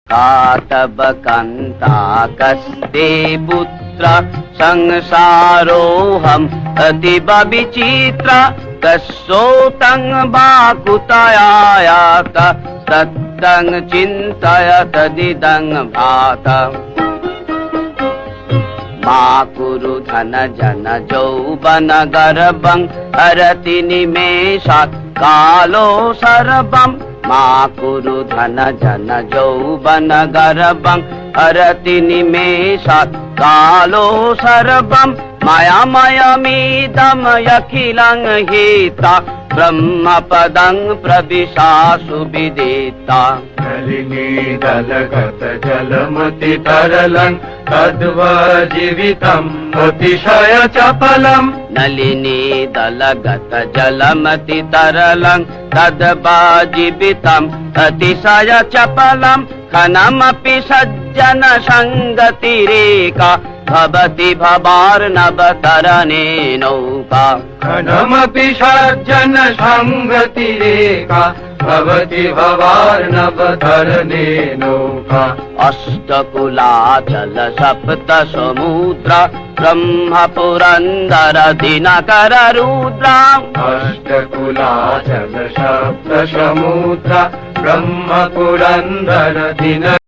कातव कान्ता कस्ते पुत्र संसारोऽहम् अतीव विचित्र कस्योतं वाकुतयायात तत्तं चिन्तय तदिदं भात मा कुरु धन जन यौवन गर्भं हरति निमेषात् कालो सर्वं मा कुरु धन जन यौवन गर्भं हरति निमेषात् कालो सर्वं मायामयमिदं यखिलं हिता ब्रह्मपदं प्रविशासु विदिता नलिनी दलगत जलमति तरलं तद्वजीवितम् अतिशय चपलं नलिनी दलगत जलमति तरलं तद्वजीवितम् अतिशय चपलं खनमपि सज्जन संगतिरेका भवति भवार्णवतरणे नौका खनमपि सज्जन संगतिरेका भवति भवार्णवतरणे नौका अष्टकुलाचल सप्त समुद्र ब्रह्म पुरन्दर दिनकर रुद्र अष्टकुलाचल सप्त समुद्र ब्रह्म पुरन्दर दिन